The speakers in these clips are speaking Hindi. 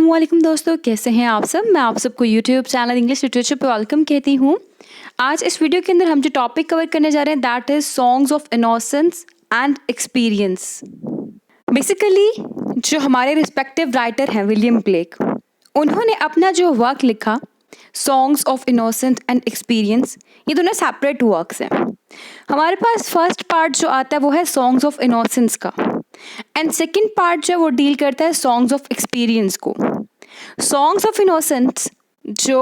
अस्सलामुअलैकुम दोस्तों, कैसे हैं आप सब। मैं आप सबको यूट्यूब चैनल इंग्लिश लिटरेचर पे वेलकम कहती हूँ। आज इस वीडियो के अंदर हम जो टॉपिक कवर करने जा रहे हैं that is songs of innocence and experience. Basically जो हमारे रिस्पेक्टिव राइटर हैं विलियम ब्लेक, उन्होंने अपना जो वर्क लिखा songs of innocence and experience, ये दोनों सेपरेट वर्क्स हैं। हमारे पास फर्स्ट पार्ट जो आता है वो है सॉन्ग्स ऑफ इनोसेंस का, एंड सेकेंड पार्ट जो वो डील करता है सॉन्ग्स ऑफ एक्सपीरियंस को। सॉन्ग्स ऑफ इनोसेंस जो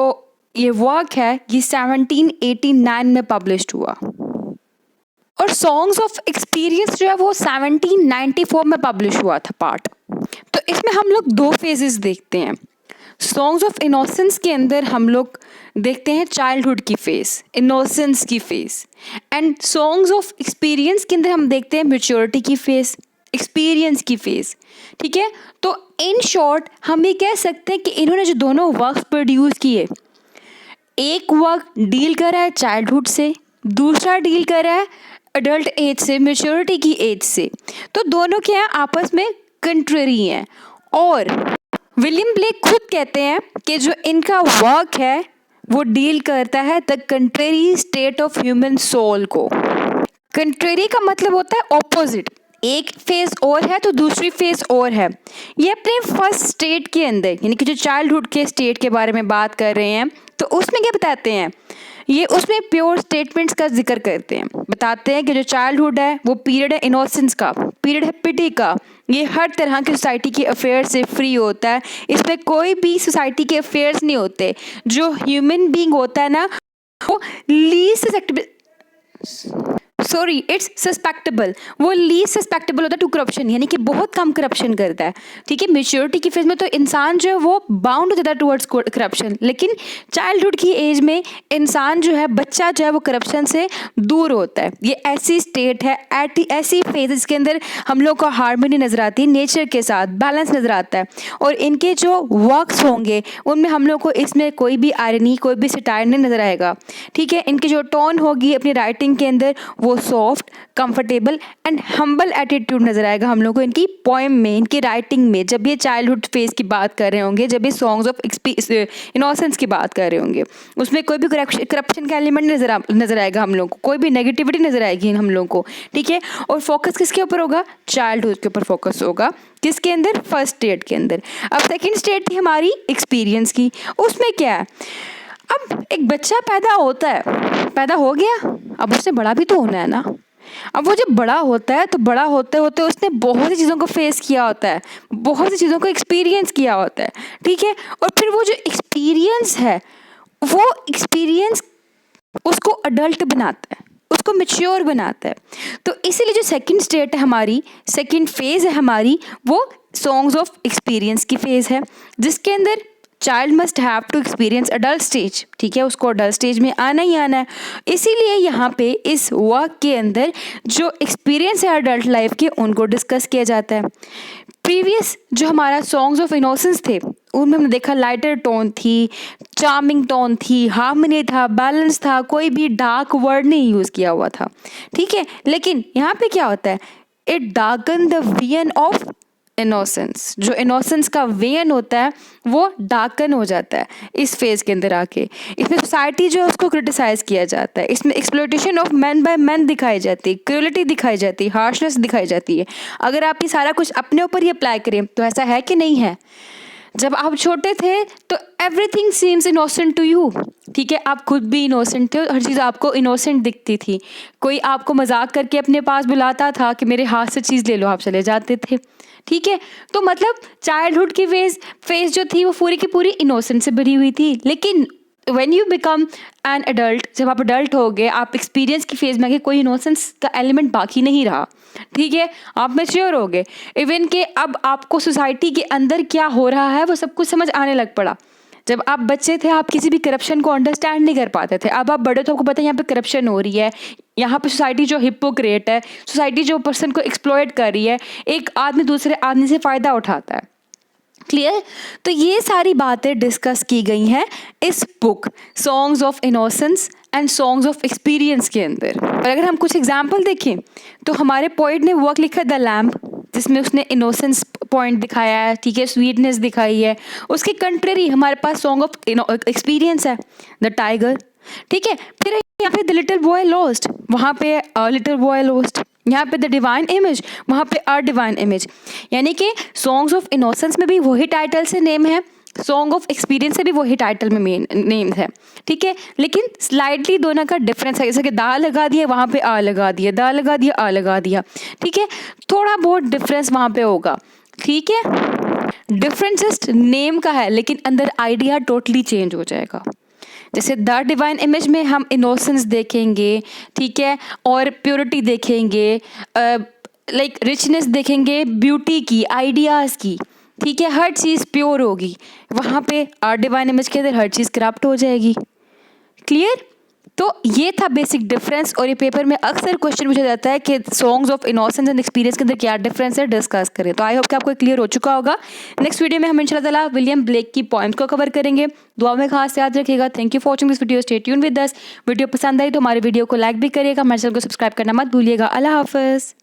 ये वर्क है ये 1789 में पब्लिश्ड हुआ, और सॉन्ग्स ऑफ एक्सपीरियंस जो है वो 1794 में पब्लिश हुआ था पार्ट। तो इसमें हम लोग दो फेजेस देखते हैं। सॉन्ग्स ऑफ इनोसेंस के अंदर हम लोग देखते हैं चाइल्डहुड की फेस, इनोसेंस की face, and songs of experience के अंदर हम देखते हैं मैच्योरिटी की फेस, एक्सपीरियंस की फेस। ठीक है, तो इन शॉर्ट हम ये कह सकते हैं कि इन्होंने जो दोनों वर्क्स प्रोड्यूस किए, एक वर्क डील कर रहा है चाइल्डहुड से, दूसरा डील कर रहा है अडल्ट एज से, मैच्योरिटी की एज से। तो दोनों क्या है, आपस में कंट्ररी हैं। और विलियम ब्लेक खुद कहते हैं कि जो इनका वर्क है वो डील करता है the contrary state of human soul को। कंट्ररी का मतलब होता है ऑपोजिट, एक फेज और है तो दूसरी फेज और है। ये अपने फर्स्ट स्टेट के अंदर, यानी कि जो चाइल्डहुड के स्टेट के बारे में बात कर रहे हैं, तो उसमें क्या बताते हैं, ये उसमें प्योर स्टेटमेंट्स का जिक्र करते हैं। बताते हैं कि जो चाइल्डहुड है वो पीरियड है इनोसेंस का, पीरियड है पिटी का। ये हर तरह की सोसाइटी के अफेयर्स से फ्री होता है, इसमें कोई भी सोसाइटी के अफेयर्स नहीं होते। जो ह्यूमन बीइंग होता है ना वो सस्पेक्टेबल, वो लीस्ट सस्पेक्टेबल होता है टू करप्शन, यानी कि बहुत कम करप्शन करता है। ठीक है, मेच्योरिटी की फेज में तो इंसान जो है वो बाउंड हो जाता है टुवर्ड्स करप्शन, लेकिन चाइल्डहुड की एज में इंसान जो है, बच्चा जो है वो करप्शन से दूर होता है। ये ऐसी स्टेट है, ऐसी फेज के अंदर हम लोग को हार्मनी नजर आती है, नेचर के साथ बैलेंस नजर आता है। और इनके जो वर्क्स होंगे उनमें हम लोग को इसमें कोई भी आयरनी, कोई भी सटायर नहीं नजर आएगा। ठीक है, इनकी जो टोन होगी अपनी राइटिंग के अंदर वो soft, comfortable and humble attitude नजर आएगा हम लोग को इनकी पोएम में, इनकी राइटिंग में। जब ये चाइल्डहुड फेज की बात कर रहे होंगे, जब ये सॉन्ग्स ऑफ इनोसेंस की बात कर रहे होंगे, उसमें कोई भी करप्शन का एलिमेंट नजर आएगा हम लोग को, कोई भी नेगेटिविटी नजर आएगी हम लोग को। ठीक है, और फोकस किसके ऊपर होगा, चाइल्डहुड के ऊपर फोकस होगा। किसके अंदर, फर्स्ट स्टेट के अंदर। अब सेकेंड स्टेट थी हमारी एक्सपीरियंस की। उसमें क्या है, अब एक बच्चा पैदा होता है, पैदा हो गया, अब उससे बड़ा भी तो होना है ना। अब वो जब बड़ा होता है तो बड़ा होते होते उसने बहुत सी चीज़ों को फेस किया होता है, बहुत सी चीज़ों को एक्सपीरियंस किया होता है। ठीक है, और फिर वो जो एक्सपीरियंस है, वो एक्सपीरियंस उसको अडल्ट बनाता है, उसको मैच्योर बनाता है। तो इसीलिए जो सेकंड स्टेट है हमारी, सेकंड फेज है हमारी, वो सॉन्ग्स ऑफ एक्सपीरियंस की फेज है, जिसके अंदर child must have to experience adult stage. ठीक है, उसको अडल्ट स्टेज में आना ही आना है। इसीलिए यहाँ पे इस वर्क के अंदर जो एक्सपीरियंस है अडल्ट लाइफ के, उनको डिस्कस किया जाता है। प्रीवियस जो हमारा सॉन्ग्स ऑफ इनोसेंस थे उनमें हमने देखा लाइटर टोन थी, चार्मिंग टोन थी, हार्मनी था, बैलेंस था, कोई भी डार्क वर्ड नहीं यूज़ किया हुआ था। ठीक है, लेकिन यहाँ पे क्या होता है, it darken the vision of innocence. जो इनोसेंस का वेन होता है वो डार्कन हो जाता है इस फेज के अंदर आके। इसमें सोसाइटी जो है उसको क्रिटिसाइज किया जाता है, इसमें exploitation of man by man दिखाई जाती है, क्रूरलिटी दिखाई जाती है, हार्शनेस दिखाई जाती है। अगर आप ये सारा कुछ अपने ऊपर ही अप्लाई करें तो ऐसा है कि नहीं है। जब आप छोटे थे तो everything seems innocent to you. ठीक है, आप खुद भी इनोसेंट थे, हर चीज़ आपको इनोसेंट दिखती थी। कोई आपको मजाक करके अपने पास बुलाता था कि मेरे हाथ से चीज़ ले लो, आप चले जाते थे। ठीक है, तो मतलब चाइल्डहुड की फेज जो थी वो पूरी की पूरी इनोसेंट से भरी हुई थी। लेकिन when you become an adult, जब आप अडल्ट हो गए, आप एक्सपीरियंस की फेज में आगे, कोई इनोसेंस का एलिमेंट बाकी नहीं रहा। ठीक है, आप मैच्योर हो गए, इवन के अब आपको सोसाइटी के अंदर क्या हो रहा है वो सब कुछ समझ आने लग पड़ा। जब आप बच्चे थे आप किसी भी करप्शन को अंडरस्टैंड नहीं कर पाते थे, अब आप बड़े तो आपको पता है यहाँ पे करप्शन हो रही है, यहाँ पे सोसाइटी जो हिपोक्रेट है, सोसाइटी जो पर्सन को एक्सप्लॉयट कर रही है, एक आदमी दूसरे आदमी से फ़ायदा उठाता है। क्लियर, तो ये सारी बातें डिस्कस की गई हैं इस book songs of innocence and songs of experience के अंदर। और अगर हम कुछ एग्जाम्पल देखें तो हमारे पोइट ने वर्क लिखा द लैम्प, जिसमें उसने इनोसेंस पॉइंट दिखाया है, ठीक है, स्वीटनेस दिखाई है। उसके कंट्रेरी हमारे पास सॉन्ग ऑफ एक्सपीरियंस है, द टाइगर, ठीक है। फिर यहाँ पे द लिटिल बॉय लॉस्ट, वहाँ पे लिटिल बॉय लॉस्ट। यहाँ पे द डिवाइन इमेज, वहाँ पे अ डिवाइन इमेज। यानी कि सॉन्ग्स ऑफ इनोसेंस में भी वही टाइटल से नेम है, सॉन्ग ऑफ एक्सपीरियंस से भी वही टाइटल में मेन नेम है, ठीक है। लेकिन स्लाइटली दोनों का डिफरेंस है, जैसे कि दा लगा दिया वहाँ पे आ लगा दिया, दा लगा दिया आ लगा दिया, ठीक है। थोड़ा बहुत डिफरेंस वहाँ पे होगा, ठीक है। डिफरेंस जस्ट नेम का है, लेकिन अंदर आइडिया टोटली चेंज हो जाएगा। जैसे द डिवाइन इमेज में हम इनोसेंस देखेंगे, ठीक है, और प्योरिटी देखेंगे, लाइक रिचनेस देखेंगे, ब्यूटी की, आइडियाज़ की, ठीक है, हर चीज़ प्योर होगी। वहाँ पे आर डिवाइन इमेज के अंदर हर चीज़ करप्ट हो जाएगी। क्लियर? तो ये था बेसिक डिफरेंस, और ये पेपर में अक्सर क्वेश्चन पूछा जाता है कि songs of innocence and experience के अंदर क्या डिफरेंस है, डिस्कस करें। तो आई होप कि आपको क्लियर हो चुका होगा। नेक्स्ट वीडियो में हम इंशाल्लाह ताला विलियम ब्लेक की पॉइंट्स को कवर करेंगे। दुआ में खास याद रखिएगा। Thank you for watching this video, stay tune with us. Video पसंद आई तो हमारे वीडियो को लाइक भी करिएगा, हमारे चैनल को सब्सक्राइब करना मत भूलिएगा। अल्लाह हाफिज़।